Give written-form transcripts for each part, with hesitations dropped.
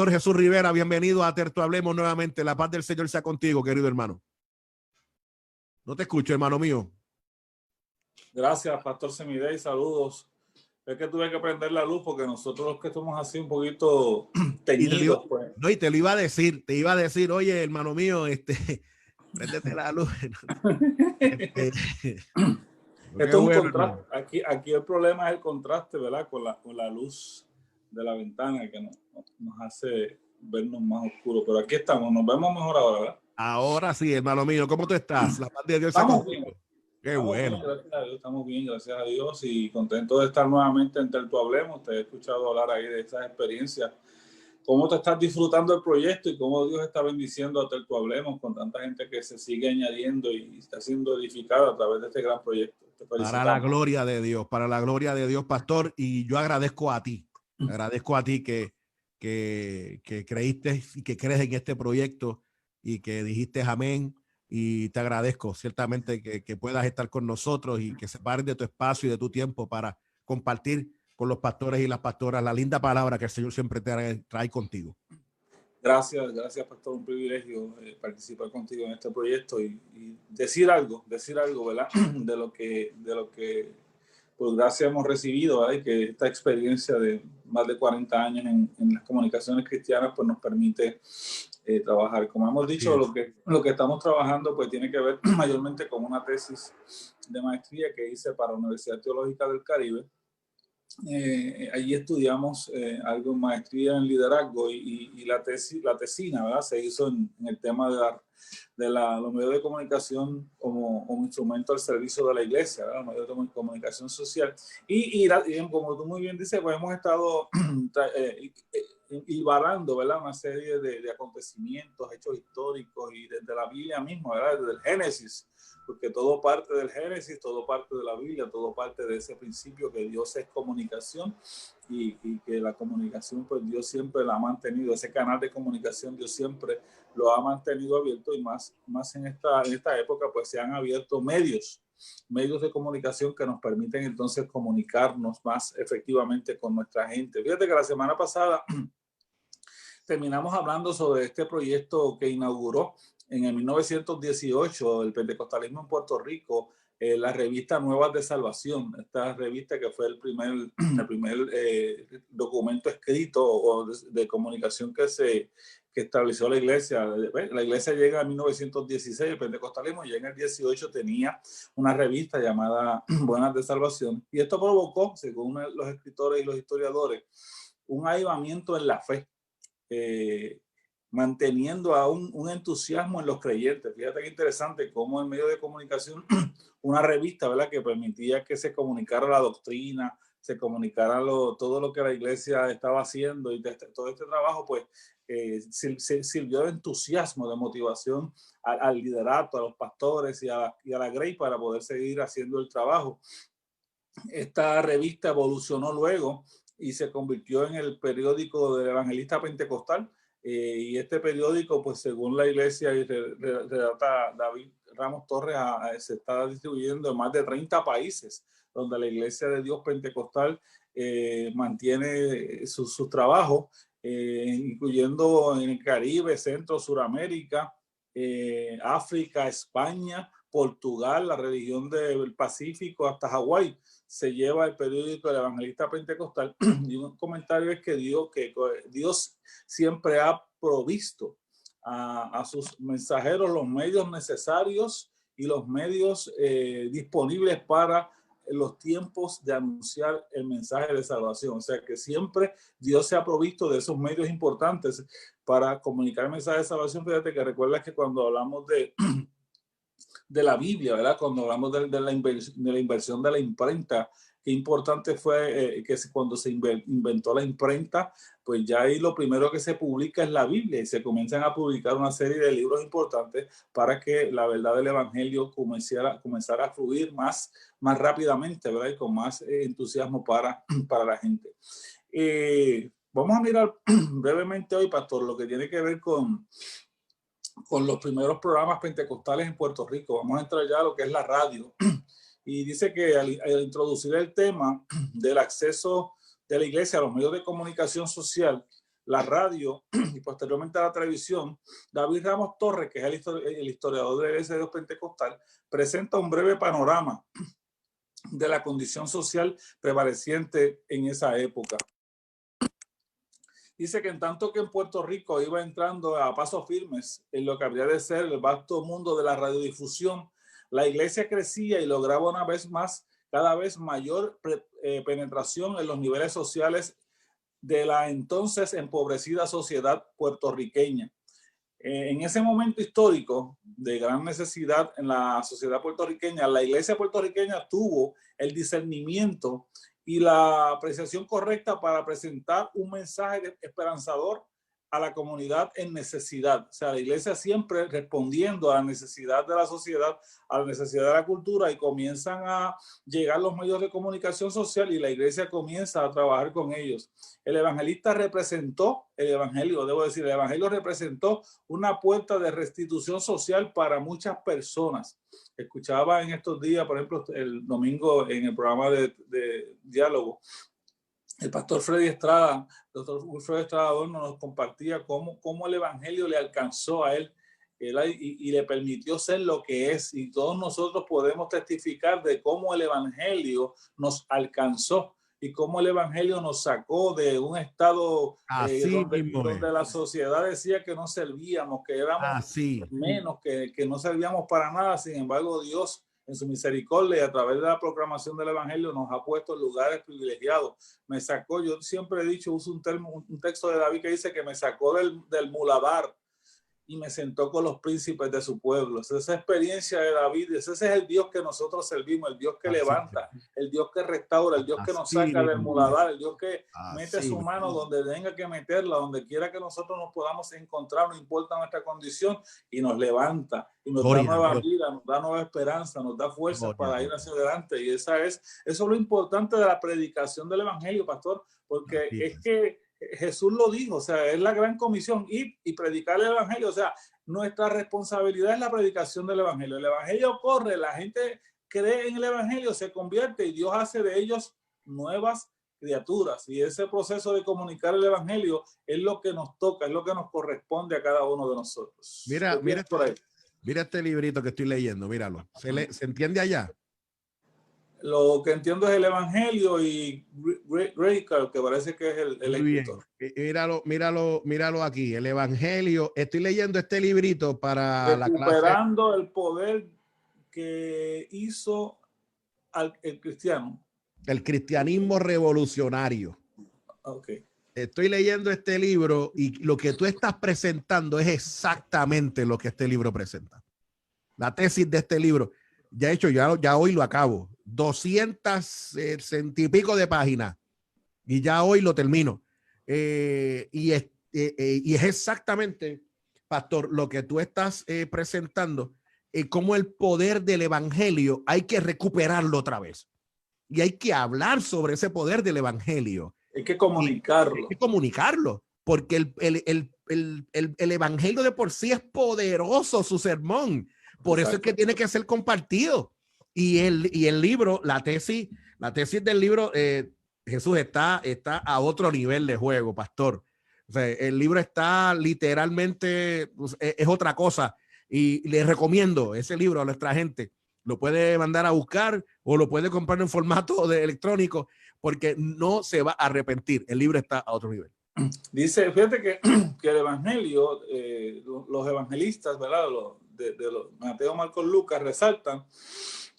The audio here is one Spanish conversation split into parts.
Pastor Jesús Rivera, bienvenido a Terto Hablemos nuevamente. La paz del Señor sea contigo, querido hermano. No te escucho, hermano mío. Gracias, Pastor Semidey, saludos. Es que tuve que prender la luz porque nosotros los que estamos así un poquito teñidos, pues. No, y te lo iba a decir, oye, hermano mío, préndete la luz. Esto es un bueno, contraste. Aquí el problema es el contraste, ¿verdad? Con la luz de la ventana que nos hace vernos más oscuros. Pero aquí estamos, nos vemos mejor ahora, ¿verdad? Ahora sí, hermano mío, ¿cómo tú estás? La paz de Dios sea contigo. Qué bueno. Gracias a Dios, estamos bien, gracias a Dios, y contento de estar nuevamente en Terto Hablemos. Te he escuchado hablar ahí de esas experiencias. ¿Cómo te estás disfrutando el proyecto y cómo Dios está bendiciendo a Terto Hablemos con tanta gente que se sigue añadiendo y está siendo edificada a través de este gran proyecto? Para la gloria de Dios, pastor, y yo agradezco a ti que creíste y que crees en este proyecto y que dijiste amén, y te agradezco ciertamente que puedas estar con nosotros y que separes de tu espacio y de tu tiempo para compartir con los pastores y las pastoras la linda palabra que el Señor siempre te trae contigo. Gracias, pastor, un privilegio participar contigo en este proyecto y decir algo, ¿verdad? de lo que por gracia hemos recibido, ¿verdad? Y que esta experiencia de más de 40 años en las comunicaciones cristianas pues nos permite trabajar. Como hemos dicho, lo que estamos trabajando pues tiene que ver mayormente con una tesis de maestría que hice para la Universidad Teológica del Caribe. Allí estudiamos algo en maestría en liderazgo y la tesina, ¿verdad? Se hizo en el tema de los medios de comunicación como instrumento al servicio de la iglesia, ¿verdad? Los medios de comunicación social. Y como tú muy bien dices, pues hemos estado hilvanando, ¿verdad? Una serie de acontecimientos, hechos históricos y desde la Biblia misma, ¿verdad? Desde el Génesis, porque todo parte del Génesis, todo parte de la Biblia, todo parte de ese principio que Dios es comunicación y que la comunicación, pues Dios siempre la ha mantenido, ese canal de comunicación Dios siempre lo ha mantenido abierto, y más en esta época pues se han abierto medios de comunicación que nos permiten entonces comunicarnos más efectivamente con nuestra gente. Fíjate que la semana pasada terminamos hablando sobre este proyecto que inauguró en el 1918 el pentecostalismo en Puerto Rico, la revista Nuevas de Salvación. Esta revista que fue el primer documento escrito de comunicación que estableció la iglesia. La iglesia llega en 1916, el pentecostalismo ya en el 18 tenía una revista llamada Buenas de Salvación, y esto provocó, según los escritores y los historiadores, un avivamiento en la fe, manteniendo aún un entusiasmo en los creyentes. Fíjate qué interesante cómo en medio de comunicación, una revista, ¿verdad?, que permitía que se comunicara la doctrina, se comunicara todo lo que la iglesia estaba haciendo, y todo este trabajo pues sirvió de entusiasmo, de motivación al liderato, a los pastores y a la Grey para poder seguir haciendo el trabajo. Esta revista evolucionó luego y se convirtió en el periódico del Evangelista Pentecostal, y este periódico, pues según la iglesia y relata David Ramos Torres, se está distribuyendo en más de 30 países donde la Iglesia de Dios Pentecostal mantiene sus trabajos, incluyendo en el Caribe, Centro, Suramérica, África, España, Portugal, la región del Pacífico, hasta Hawái. Se lleva el periódico del Evangelista Pentecostal. Y un comentario es que Dios siempre ha provisto a sus mensajeros los medios necesarios y los medios disponibles para los tiempos de anunciar el mensaje de salvación. O sea que siempre Dios se ha provisto de esos medios importantes para comunicar el mensaje de salvación. Fíjate que recuerdas que cuando hablamos de la Biblia, ¿verdad? Cuando hablamos de la inversión de la imprenta, qué importante fue que cuando se inventó la imprenta, pues ya ahí lo primero que se publica es la Biblia, y se comienzan a publicar una serie de libros importantes para que la verdad del Evangelio comenzara a fluir más rápidamente, ¿verdad? Y con más entusiasmo para la gente. Vamos a mirar brevemente hoy, pastor, lo que tiene que ver con los primeros programas pentecostales en Puerto Rico. Vamos a entrar ya a lo que es la radio. Y dice que al introducir el tema del acceso de la iglesia a los medios de comunicación social, la radio y posteriormente a la televisión, David Ramos Torres, que es el historiador de la Iglesia de Dios Pentecostal, presenta un breve panorama de la condición social prevaleciente en esa época. Dice que en tanto que en Puerto Rico iba entrando a pasos firmes en lo que habría de ser el vasto mundo de la radiodifusión, la iglesia crecía y lograba una vez más, cada vez mayor penetración en los niveles sociales de la entonces empobrecida sociedad puertorriqueña. En ese momento histórico de gran necesidad en la sociedad puertorriqueña, la iglesia puertorriqueña tuvo el discernimiento y la apreciación correcta para presentar un mensaje esperanzador a la comunidad en necesidad. O sea, la iglesia siempre respondiendo a la necesidad de la sociedad, a la necesidad de la cultura, y comienzan a llegar los medios de comunicación social y la iglesia comienza a trabajar con ellos. El evangelista representó, el evangelio representó una puerta de restitución social para muchas personas. Escuchaba en estos días, por ejemplo, el domingo en el programa de diálogo, el pastor Freddy Estrada, doctor Freddy Estrada Adorno, nos compartía cómo el evangelio le alcanzó a él y le permitió ser lo que es. Y todos nosotros podemos testificar de cómo el evangelio nos alcanzó y cómo el evangelio nos sacó de un estado donde la sociedad decía que no servíamos, que éramos menos, que no servíamos para nada. Sin embargo, Dios, en su misericordia y a través de la proclamación del evangelio, nos ha puesto en lugares privilegiados. Me sacó, yo siempre he dicho, uso un texto de David que dice que me sacó del muladar y me sentó con los príncipes de su pueblo. Esa experiencia de David, ese es el Dios que nosotros servimos, el Dios que levanta, el Dios que restaura, el Dios que nos saca del muladar, el Dios que mete su mano donde tenga que meterla, donde quiera que nosotros nos podamos encontrar, no importa nuestra condición, y nos levanta, y nos da nueva vida, nos da nueva esperanza, nos da fuerza para ir hacia adelante. Y eso es lo importante de la predicación del evangelio, pastor, porque es que Jesús lo dijo, o sea, es la gran comisión, ir y predicar el evangelio. O sea, nuestra responsabilidad es la predicación del evangelio. El evangelio corre, la gente cree en el evangelio, se convierte y Dios hace de ellos nuevas criaturas. Y ese proceso de comunicar el evangelio es lo que nos toca, es lo que nos corresponde a cada uno de nosotros. Mira este librito que estoy leyendo, míralo. ¿Se entiende allá? Lo que entiendo es el evangelio y Radical, que parece que es el escritor. Míralo aquí, el evangelio. Estoy leyendo este librito para la clase. Recuperando el poder que hizo el cristiano. El cristianismo revolucionario. Okay. Estoy leyendo este libro y lo que tú estás presentando es exactamente lo que este libro presenta. La tesis de este libro. Ya hecho, ya hoy lo acabo. 260 y pico de páginas. Y ya hoy lo termino. Y es exactamente, pastor, lo que tú estás presentando, cómo el poder del evangelio hay que recuperarlo otra vez. Y hay que hablar sobre ese poder del evangelio. Hay que comunicarlo. Hay que comunicarlo. Porque el evangelio de por sí es poderoso, su sermón. Por Exacto. Eso es que tiene que ser compartido. Y el libro, la tesis del libro, Jesús está a otro nivel de juego, pastor. O sea, el libro está literalmente, es otra cosa. Y les recomiendo ese libro a nuestra gente. Lo puede mandar a buscar o lo puede comprar en formato electrónico, porque no se va a arrepentir. El libro está a otro nivel. Dice, fíjate que el evangelio, los evangelistas, ¿verdad? De Mateo, Marcos, Lucas resaltan,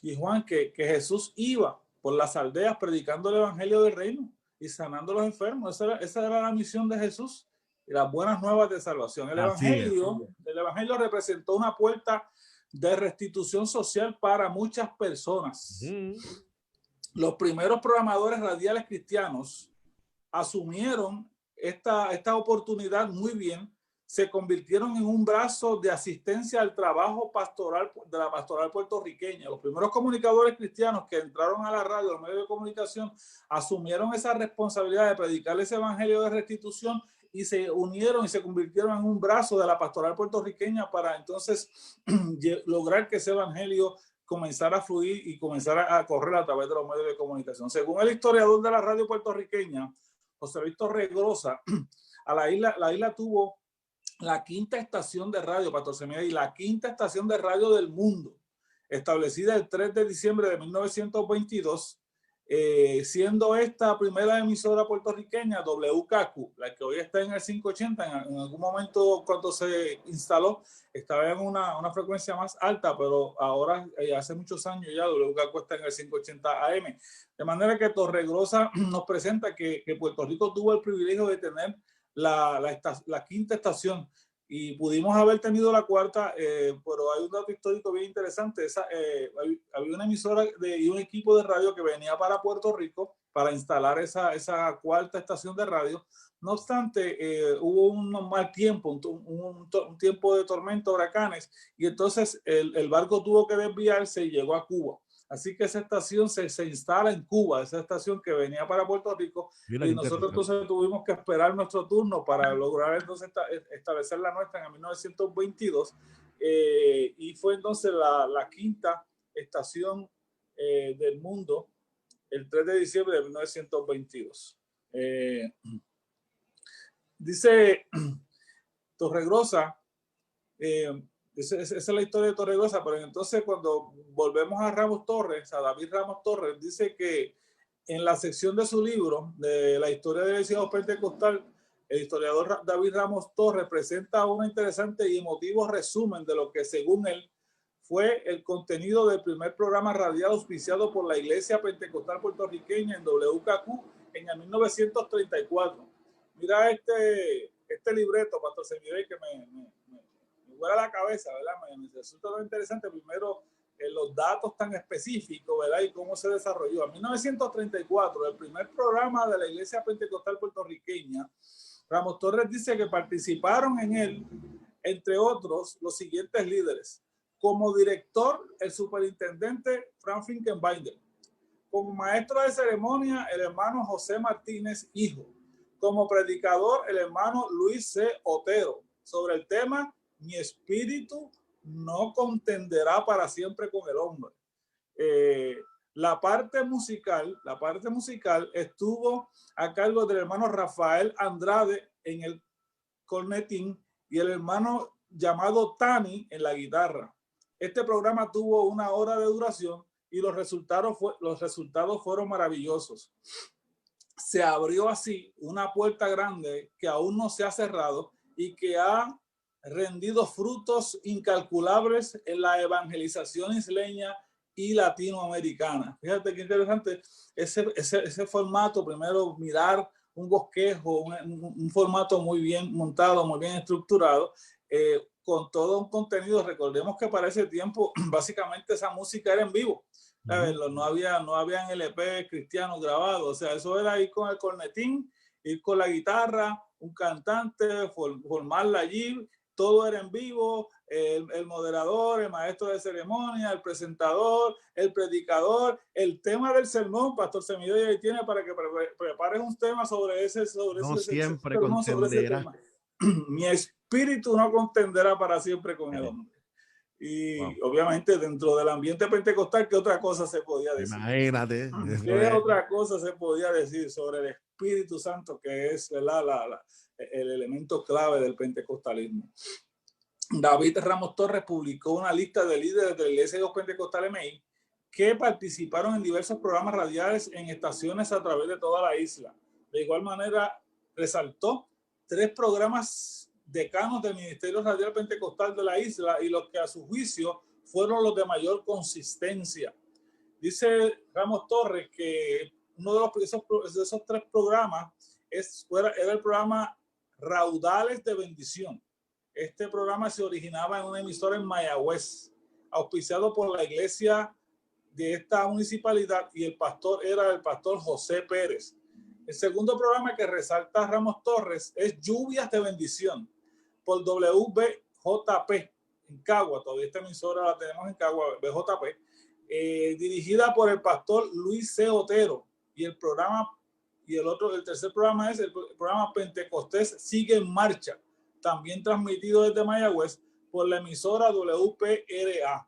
y Juan, que Jesús iba por las aldeas predicando el evangelio del reino y sanando a los enfermos. Esa era la misión de Jesús y las buenas nuevas de salvación. El evangelio representó una puerta de restitución social para muchas personas. Los primeros programadores radiales cristianos asumieron esta oportunidad muy bien, se convirtieron en un brazo de asistencia al trabajo pastoral de la pastoral puertorriqueña. Los primeros comunicadores cristianos que entraron a la radio, a los medios de comunicación, asumieron esa responsabilidad de predicar ese evangelio de restitución y se unieron y se convirtieron en un brazo de la pastoral puertorriqueña para entonces lograr que ese evangelio comenzara a fluir y comenzara a correr a través de los medios de comunicación. Según el historiador de la radio puertorriqueña, José Víctor Regrosa, La isla tuvo la quinta estación de radio, Pastor Semilla, y la quinta estación de radio del mundo, establecida el 3 de diciembre de 1922, siendo esta primera emisora puertorriqueña WKQ, la que hoy está en el 580. En algún momento cuando se instaló estaba en una frecuencia más alta, pero ahora hace muchos años ya WKQ está en el 580 AM. De manera que Torregrosa nos presenta que Puerto Rico tuvo el privilegio de tener la quinta estación, y pudimos haber tenido la cuarta, pero hay un dato histórico bien interesante. Había una emisora y un equipo de radio que venía para Puerto Rico para instalar esa cuarta estación de radio. No obstante, hubo un mal tiempo, un tiempo de tormenta, huracanes, y entonces el barco tuvo que desviarse y llegó a Cuba. Así que esa estación se instala en Cuba, esa estación que venía para Puerto Rico, y nosotros entonces tuvimos que esperar nuestro turno para lograr entonces establecer la nuestra en 1922, y fue entonces la quinta estación del mundo el 3 de diciembre de 1922. Dice Torregrosa, esa es la historia de Torregrosa, pero entonces cuando volvemos a Ramos Torres, a David Ramos Torres, dice que en la sección de su libro de la historia del Ecclesia Pentecostal, el historiador David Ramos Torres presenta un interesante y emotivo resumen de lo que, según él, fue el contenido del primer programa radial auspiciado por la Iglesia Pentecostal puertorriqueña en WKQ en el 1934. Mira este libreto, Pastor Semilla, que me vuela la cabeza, ¿verdad? Me resulta muy interesante. Primero, los datos tan específicos, ¿verdad? Y cómo se desarrolló. En 1934, el primer programa de la Iglesia Pentecostal puertorriqueña, Ramos Torres dice que participaron en él, entre otros, los siguientes líderes. Como director, el superintendente Frank Finkenbinder. Como maestro de ceremonia, el hermano José Martínez, hijo. Como predicador, el hermano Luis C. Otero, sobre el tema "Mi espíritu no contenderá para siempre con el hombre". La parte musical estuvo a cargo del hermano Rafael Andrade en el cornetín y el hermano llamado Tani en la guitarra. Este programa tuvo 1 hora de duración y los resultados fueron maravillosos. Se abrió así una puerta grande que aún no se ha cerrado y que ha rendido frutos incalculables en la evangelización isleña y latinoamericana. Fíjate qué interesante ese formato. Primero, mirar un bosquejo, un formato muy bien montado, muy bien estructurado, con todo un contenido. Recordemos que para ese tiempo básicamente esa música era en vivo. No habían LP cristianos grabados, o sea, eso era ir con el cornetín, ir con la guitarra, un cantante, formarla allí, todo era en vivo, el moderador, el maestro de ceremonia, el presentador, el predicador, el tema del sermón. Pastor Semilla tiene para que prepares un tema sobre ese tema. Mi espíritu no contenderá para siempre con el hombre. Y obviamente dentro del ambiente pentecostal, ¿qué otra cosa se podía decir? Imagínate. ¿Qué otra cosa se podía decir sobre el Espíritu Santo, que es el elemento clave del pentecostalismo? David Ramos Torres publicó una lista de líderes de la Iglesia de Dios Pentecostal MI que participaron en diversos programas radiales en estaciones a través de toda la isla. De igual manera, resaltó 3 programas decanos del Ministerio Radial Pentecostal de la isla y los que a su juicio fueron los de mayor consistencia. Dice Ramos Torres que uno de esos 3 programas era el programa Raudales de Bendición. Este programa se originaba en una emisora en Mayagüez, auspiciado por la iglesia de esta municipalidad, y el pastor era el pastor José Pérez. El segundo programa que resalta Ramos Torres es Lluvias de Bendición, por WBJP en Cagua. Todavía esta emisora la tenemos en Cagua, BJP, dirigida por el pastor Luis C. Otero. Y el tercer programa es el programa Pentecostés Sigue en Marcha, también transmitido desde Mayagüez por la emisora WPRA.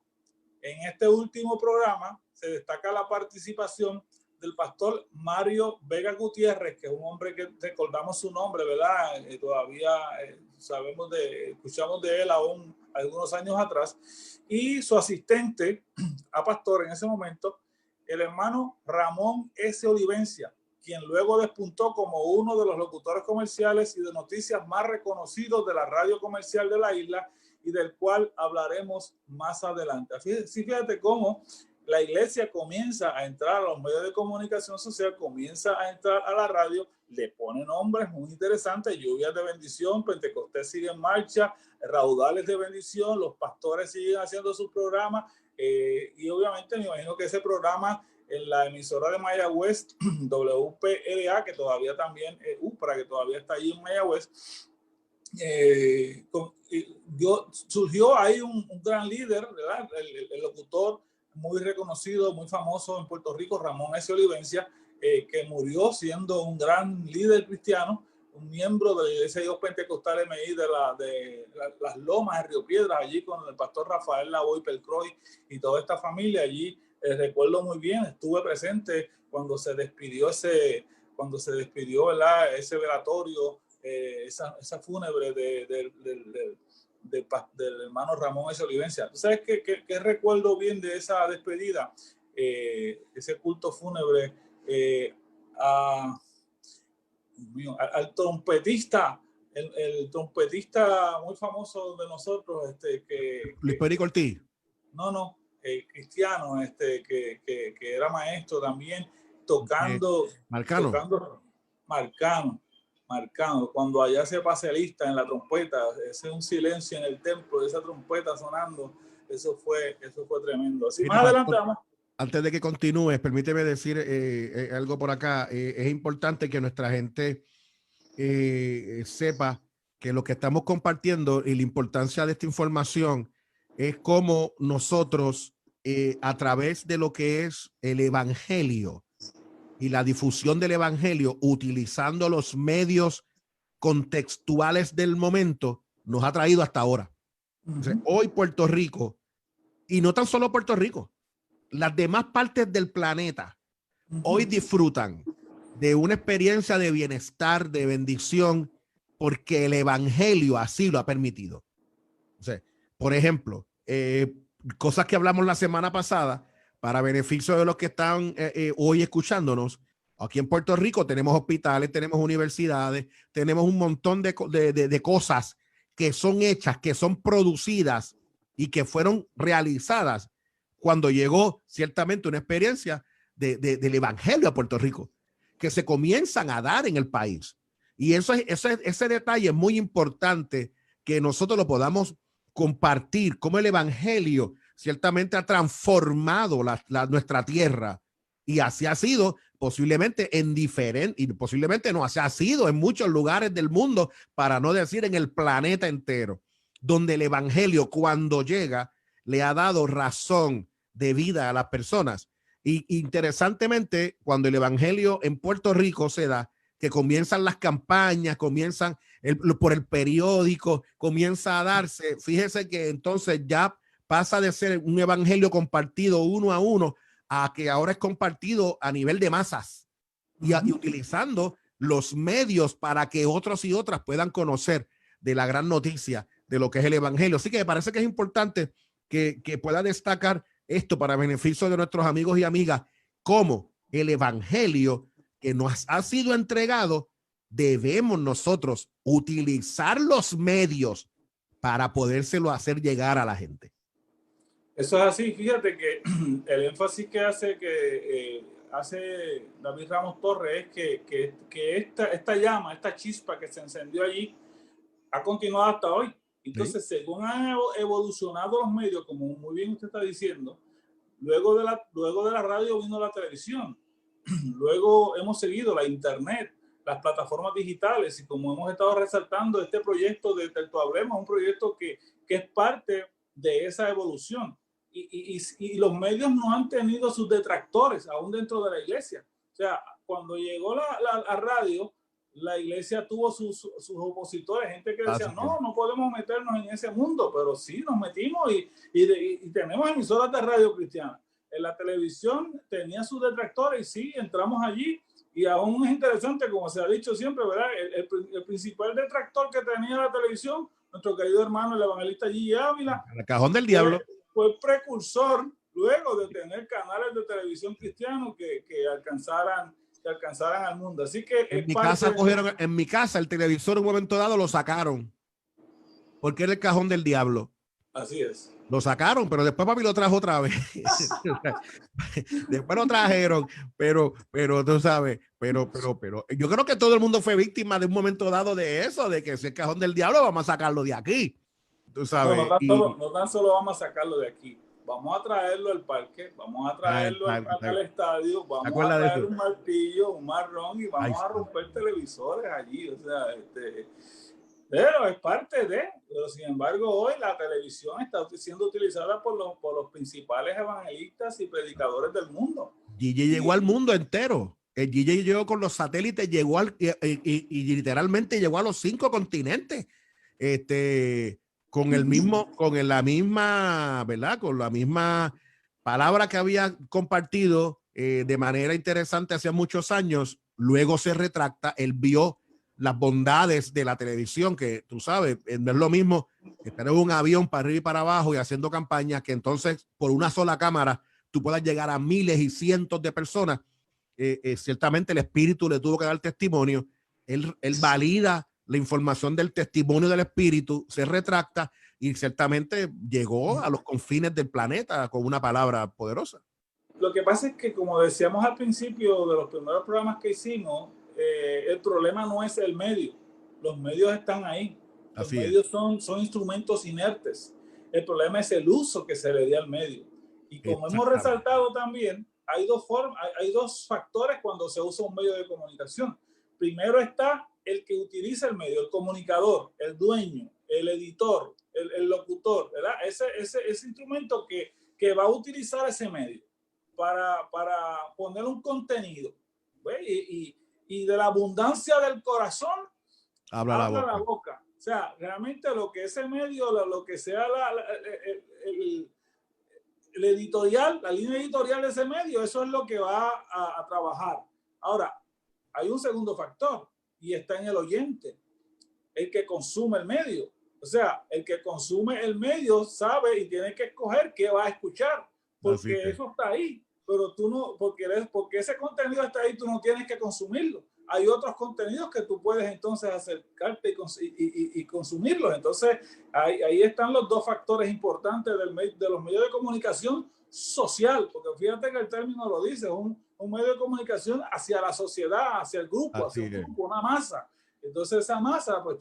En este último programa se destaca la participación del pastor Mario Vega Gutiérrez, que es un hombre que recordamos su nombre, ¿verdad? Todavía escuchamos de él aún algunos años atrás, y su asistente a pastor en ese momento, el hermano Ramón S. Olivencia, quien luego despuntó como uno de los locutores comerciales y de noticias más reconocidos de la radio comercial de la isla, y del cual hablaremos más adelante. Fíjate cómo la iglesia comienza a entrar a los medios de comunicación social, comienza a entrar a la radio, le pone nombres muy interesantes: Lluvias de Bendición, Pentecostés sigue en marcha, Raudales de Bendición, los pastores siguen haciendo sus programas, y obviamente me imagino que ese programa en la emisora de Mayagüez, WPLA, que todavía también, UPRA, que todavía está allí en Mayagüez, surgió ahí un gran líder, ¿verdad? El locutor muy reconocido, muy famoso en Puerto Rico, Ramón S. Olivencia, que murió siendo un gran líder cristiano, un miembro de la Iglesia de Dios Pentecostal MI de las Lomas de Río Piedras, allí con el pastor Rafael Lavoy Pelcroy y toda esta familia. Allí recuerdo muy bien, estuve presente cuando se despidió ¿verdad? Ese velatorio, esa fúnebre del hermano Ramón S. Olivencia. ¿Tú sabes qué recuerdo bien de esa despedida? Ese culto fúnebre al trompetista, el trompetista muy famoso de nosotros, Luis Perico Ortiz. No, cristiano, que era maestro también, tocando Marcano, cuando allá se pase lista en la trompeta, ese un silencio en el templo, esa trompeta sonando, eso fue tremendo. Así, más adelante vamos. Antes de que continúes, permíteme decir algo por acá. Es importante que nuestra gente sepa que lo que estamos compartiendo y la importancia de esta información es cómo nosotros, a través de lo que es el evangelio y la difusión del evangelio, utilizando los medios contextuales del momento, nos ha traído hasta ahora. O sea, hoy Puerto Rico, y no tan solo Puerto Rico, las demás partes del planeta hoy disfrutan de una experiencia de bienestar, de bendición, porque el evangelio así lo ha permitido. O sea, por ejemplo, cosas que hablamos la semana pasada, para beneficio de los que están hoy escuchándonos. Aquí en Puerto Rico tenemos hospitales, tenemos universidades, tenemos un montón de cosas que son hechas, que son producidas y que fueron realizadas cuando llegó ciertamente una experiencia del evangelio a Puerto Rico, que se comienzan a dar en el país. Y ese detalle es muy importante, que nosotros lo podamos compartir, cómo el evangelio ciertamente ha transformado nuestra tierra, y así ha sido posiblemente y posiblemente no, así ha sido en muchos lugares del mundo, para no decir en el planeta entero, donde el evangelio, cuando llega, le ha dado razón de vida a las personas. Y interesantemente, cuando el evangelio en Puerto Rico se da, que comienzan las campañas, comienzan por el periódico, comienza a darse, fíjese que entonces ya pasa de ser un evangelio compartido uno a uno a que ahora es compartido a nivel de masas, y utilizando los medios para que otros y otras puedan conocer de la gran noticia de lo que es el evangelio. Así que me parece que es importante que pueda destacar esto para beneficio de nuestros amigos y amigas, como el evangelio que nos ha sido entregado, debemos nosotros utilizar los medios para podérselo hacer llegar a la gente. Eso es así. Fíjate que el énfasis que hace David Ramos Torres es que esta llama, esta chispa que se encendió allí, ha continuado hasta hoy. Entonces, ¿sí? Según han evolucionado los medios, como muy bien usted está diciendo, luego de la radio vino la televisión, luego hemos seguido la internet, las plataformas digitales, y como hemos estado resaltando, este proyecto de Terto Hablemos es un proyecto que es parte de esa evolución. Y los medios no han tenido sus detractores aún dentro de la iglesia. O sea, cuando llegó la radio, la iglesia tuvo sus opositores, gente que decía, no podemos meternos en ese mundo, pero sí nos metimos y tenemos emisoras de radio cristiana. En la televisión tenía sus detractores y sí, entramos allí. Y aún es interesante, como se ha dicho siempre, ¿verdad? El principal detractor que tenía la televisión, nuestro querido hermano, el evangelista Gigi Ávila, el cajón del diablo, fue precursor luego de tener canales de televisión cristianos que alcanzaran al mundo. Así que en mi casa en mi casa el televisor en un momento dado lo sacaron porque era el cajón del diablo. Así es. Lo sacaron, pero después papi lo trajo otra vez. Después lo trajeron, pero tú sabes, pero yo creo que todo el mundo fue víctima de un momento dado de eso, de que ese cajón del diablo vamos a sacarlo de aquí. Tú sabes. No tan solo vamos a sacarlo de aquí. Vamos a traerlo al parque, vamos a traerlo al estadio, vamos a traer un martillo, un marrón y vamos a romper televisores allí. O sea, pero es parte de, pero sin embargo hoy la televisión está siendo utilizada por los principales evangelistas y predicadores del mundo. Gigi llegó al mundo entero. El Gigi llegó con los satélites, llegó y literalmente llegó a los 5 continentes. Con la misma, ¿verdad? Con la misma palabra que había compartido de manera interesante hace muchos años. Luego se retracta, él vio las bondades de la televisión, que tú sabes, no es lo mismo estar en un avión para arriba y para abajo y haciendo campañas, que entonces por una sola cámara tú puedas llegar a miles y cientos de personas. Ciertamente el Espíritu le tuvo que dar testimonio. Él valida la información del testimonio del Espíritu, se retracta y ciertamente llegó a los confines del planeta con una palabra poderosa. Lo que pasa es que, como decíamos al principio de los primeros programas que hicimos, el problema no es el medio. Los medios están ahí. Los medios son instrumentos inertes. El problema es el uso que se le dé al medio. Y como hemos resaltado también, hay dos factores cuando se usa un medio de comunicación. Primero está el que utiliza el medio, el comunicador, el dueño, el editor, el locutor, ¿verdad? Ese instrumento que va a utilizar ese medio para poner un contenido. Y de la abundancia del corazón habla la boca. O sea, realmente lo que ese medio, lo que sea el editorial, la línea editorial de ese medio, eso es lo que va a trabajar. Ahora, hay un segundo factor y está en el oyente, el que consume el medio. O sea, el que consume el medio sabe y tiene que escoger qué va a escuchar, porque eso está ahí. Pero tú no, porque ese contenido está ahí, tú no tienes que consumirlo. Hay otros contenidos que tú puedes entonces acercarte y consumirlos. Entonces, ahí están los dos factores importantes de los medios de comunicación social, porque fíjate que el término lo dice, un medio de comunicación hacia la sociedad, hacia el grupo, hacia un grupo, una masa. Entonces, esa masa, pues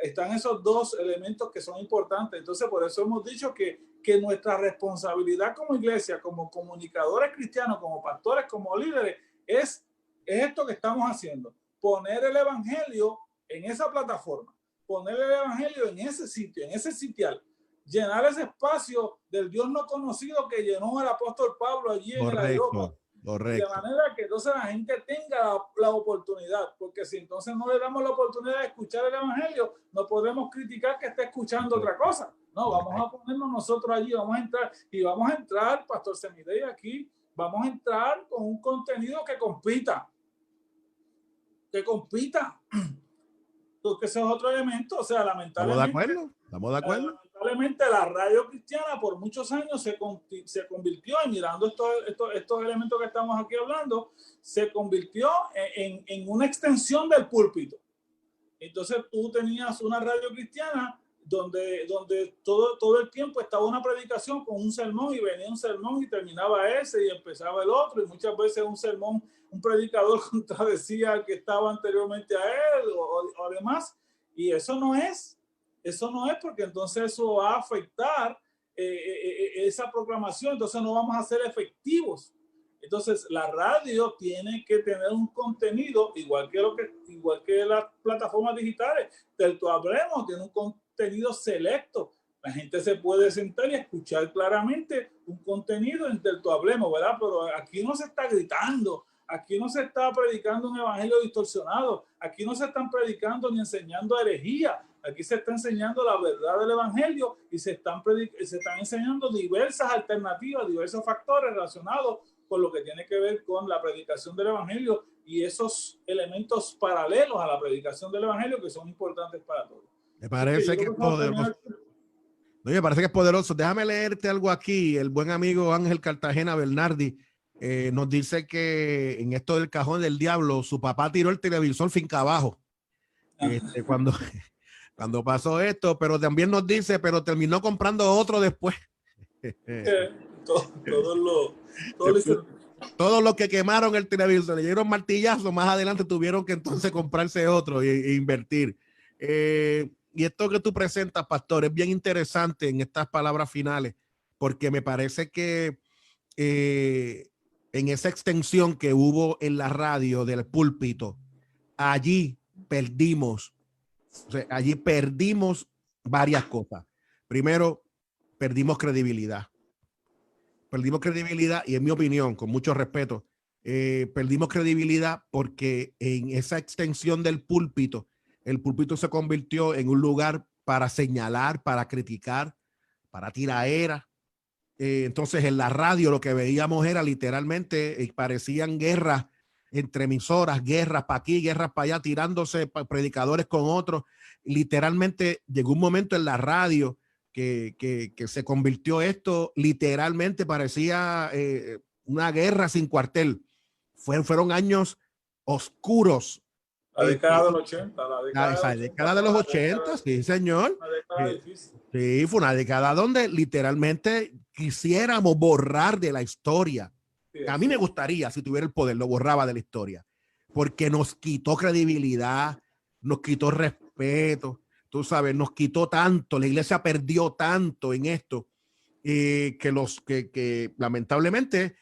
están esos dos elementos que son importantes. Entonces, por eso hemos dicho que nuestra responsabilidad como iglesia, como comunicadores cristianos, como pastores, como líderes, es esto que estamos haciendo. Poner el evangelio en esa plataforma, poner el evangelio en ese sitio, en ese sitial, llenar ese espacio del Dios no conocido que llenó el apóstol Pablo allí en el aerópago. Correcto. De manera que entonces la gente tenga la oportunidad, porque si entonces no le damos la oportunidad de escuchar el evangelio, no podemos criticar que esté escuchando otra cosa. No, vamos a ponernos nosotros allí, vamos a entrar, Pastor Semidey aquí, vamos a entrar con un contenido que compita, porque ese es otro elemento. O sea, lamentablemente, ¿Estamos de acuerdo? Lamentablemente la radio cristiana por muchos años se convirtió, y mirando estos elementos que estamos aquí hablando, se convirtió en una extensión del púlpito. Entonces tú tenías una radio cristiana donde todo el tiempo estaba una predicación con un sermón, y venía un sermón y terminaba ese y empezaba el otro, y muchas veces un predicador contradecía al que estaba anteriormente a él o demás, y eso no es porque entonces eso va a afectar esa proclamación, entonces no vamos a ser efectivos. Entonces la radio tiene que tener un contenido igual que las plataformas digitales. Del Tu Hablemos tiene un contenido selecto. La gente se puede sentar y escuchar claramente un contenido en Del Tu Hablemos, ¿verdad? Pero aquí no se está gritando, Aquí no se está predicando un evangelio distorsionado. Aquí no se están predicando ni enseñando herejía. Aquí se está enseñando la verdad del evangelio y se están enseñando diversas alternativas, diversos factores relacionados con lo que tiene que ver con la predicación del evangelio y esos elementos paralelos a la predicación del evangelio que son importantes para todos. Me parece que es poderoso. No, me parece que es poderoso. Déjame leerte algo aquí. El buen amigo Ángel Cartagena Bernardi nos dice que en esto del cajón del diablo, su papá tiró el televisor finca abajo cuando pasó esto, pero también nos dice, pero terminó comprando otro después. Todos los que quemaron el televisor, le dieron martillazo, más adelante tuvieron que entonces comprarse otro e invertir. Y esto que tú presentas, pastor, es bien interesante en estas palabras finales, porque me parece que en esa extensión que hubo en la radio del púlpito, allí perdimos varias cosas. Primero, perdimos credibilidad. Y en mi opinión, con mucho respeto, perdimos credibilidad porque en esa extensión del púlpito, el púlpito se convirtió en un lugar para señalar, para criticar, para tiraera. Entonces en la radio lo que veíamos era literalmente, parecían guerras entre emisoras, guerras para aquí, guerras para allá, tirándose predicadores con otros. Literalmente llegó un momento en la radio que se convirtió esto, literalmente parecía una guerra sin cuartel. Fueron años oscuros. La década del 80. La década de los 80, sí, señor. Una década difícil. Sí, fue una década donde literalmente quisiéramos borrar de la historia. Sí, a mí me gustaría, si tuviera el poder, lo borraba de la historia, porque nos quitó credibilidad, nos quitó respeto, tú sabes, nos quitó tanto, la iglesia perdió tanto en esto, que lamentablemente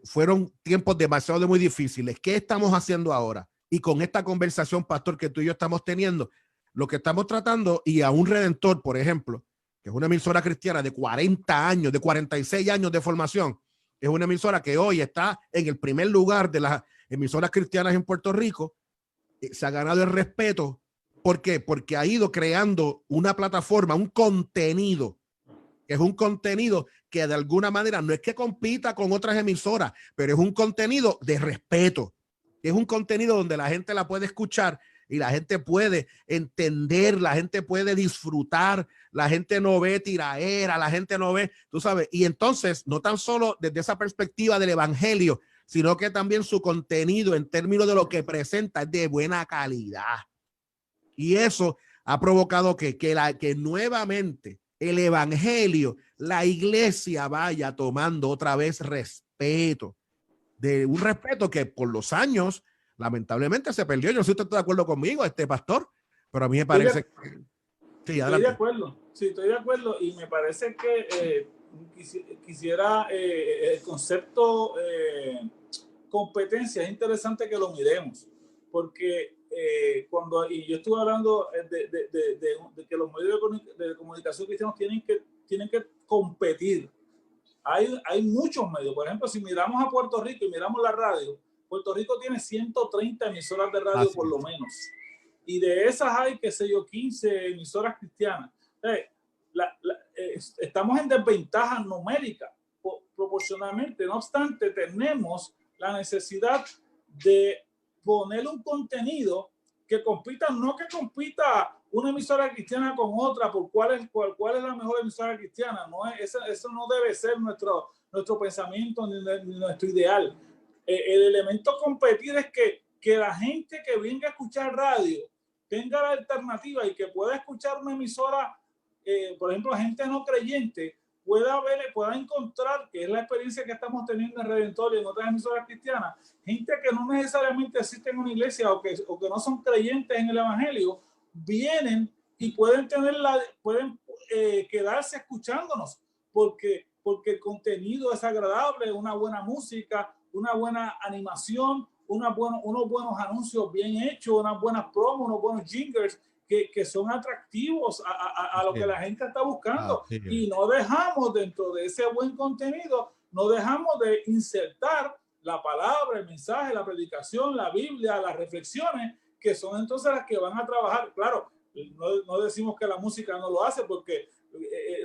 fueron tiempos demasiado muy difíciles. ¿Qué estamos haciendo ahora? Y con esta conversación, pastor, que tú y yo estamos teniendo, lo que estamos tratando, y a un Redentor, por ejemplo, que es una emisora cristiana de 40 años, de 46 años de formación, es una emisora que hoy está en el primer lugar de las emisoras cristianas en Puerto Rico, se ha ganado el respeto. ¿Por qué? Porque ha ido creando una plataforma, un contenido, que es un contenido que de alguna manera no es que compita con otras emisoras, pero es un contenido de respeto. Es un contenido donde la gente la puede escuchar y la gente puede entender, la gente puede disfrutar, la gente no ve tiraera, la gente no ve, tú sabes, y entonces no tan solo desde esa perspectiva del evangelio, sino que también su contenido en términos de lo que presenta es de buena calidad. Y eso ha provocado que nuevamente el evangelio, la iglesia vaya tomando otra vez respeto, de un respeto que por los años lamentablemente se perdió. Yo no sé si usted está de acuerdo conmigo, pastor, pero a mí me parece que... Sí, estoy de acuerdo. Sí, estoy de acuerdo y me parece que quisiera el concepto competencia, es interesante que lo miremos, porque y yo estuve hablando de que los medios de comunicación cristianos tienen que competir. Hay muchos medios. Por ejemplo, si miramos a Puerto Rico y miramos la radio, Puerto Rico tiene 130 emisoras de radio por lo menos. Y de esas hay, qué sé yo, 15 emisoras cristianas. Estamos en desventaja numérica proporcionalmente. No obstante, tenemos la necesidad de poner un contenido que compita, no que compita una emisora cristiana con otra por cuál es la mejor emisora cristiana. No es, eso no debe ser nuestro pensamiento ni nuestro ideal. El elemento competir es que la gente que venga a escuchar radio tenga la alternativa y que pueda escuchar una emisora, por ejemplo, gente no creyente, pueda encontrar, que es la experiencia que estamos teniendo en Redentor y en otras emisoras cristianas, gente que no necesariamente asiste en una iglesia o que no son creyentes en el evangelio, vienen y pueden quedarse escuchándonos porque el contenido es agradable, una buena música, una buena animación, unos buenos anuncios bien hechos, unas buenas promos, unos buenos jingles que son atractivos a lo que la gente está buscando. Y no dejamos dentro de ese buen contenido, no dejamos de insertar la palabra, el mensaje, la predicación, la Biblia, las reflexiones, que son entonces las que van a trabajar. Claro, no decimos que la música no lo hace, porque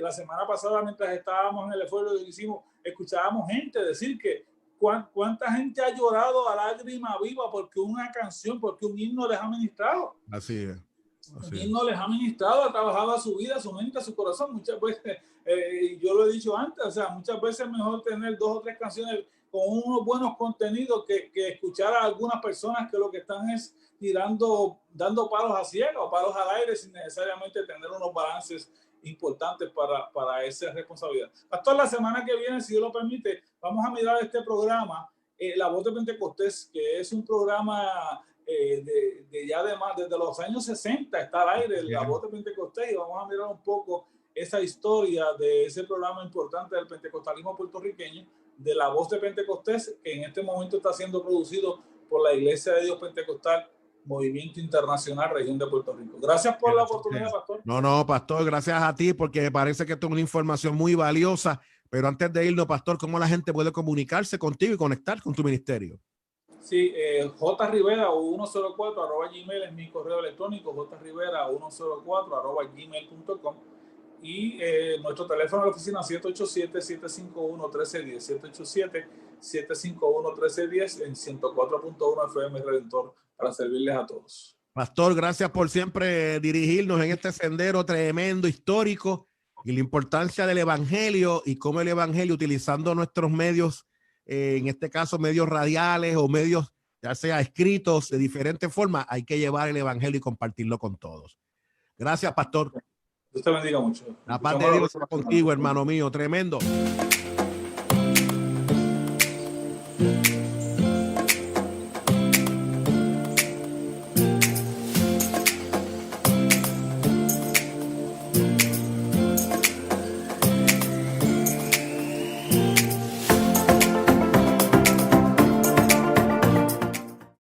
la semana pasada, mientras estábamos en el esfuerzo que hicimos, escuchábamos gente decir que cuánta gente ha llorado a lágrima viva porque una canción, porque un himno les ha ministrado. Así es. Un himno les ha ministrado, ha trabajado su vida, su mente, su corazón. Muchas veces, yo lo he dicho antes, o sea, muchas veces es mejor tener 2 o 3 canciones con unos buenos contenidos que escuchar a algunas personas que lo que están es dando palos a cielo o palos al aire sin necesariamente tener unos balances importantes para esa responsabilidad. Pastor, la semana que viene, si Dios lo permite, vamos a mirar este programa, La Voz de Pentecostés, que es un programa desde los años 60 está al aire, La Voz de Pentecostés, y vamos a mirar un poco esa historia de ese programa importante del pentecostalismo puertorriqueño, de La Voz de Pentecostés, que en este momento está siendo producido por la Iglesia de Dios Pentecostal, Movimiento Internacional, Región de Puerto Rico. Gracias por la oportunidad, pastor. No, pastor, gracias a ti, porque me parece que esto es una información muy valiosa. Pero antes de irnos, pastor, ¿cómo la gente puede comunicarse contigo y conectar con tu ministerio? Sí, jrivera104@gmail es mi correo electrónico, jrivera104@gmail.com, y nuestro teléfono de la oficina 787-751-1310, 787-751-1310 en 104.1 FM Redentor, para servirles a todos. Pastor, gracias por siempre dirigirnos en este sendero tremendo, histórico, y la importancia del evangelio y cómo el evangelio, utilizando nuestros medios, en este caso medios radiales o medios ya sea escritos de diferentes formas, hay que llevar el evangelio y compartirlo con todos. Gracias, pastor. Dios te bendiga mucho. La paz de Dios está contigo, hermano mío. Tremendo.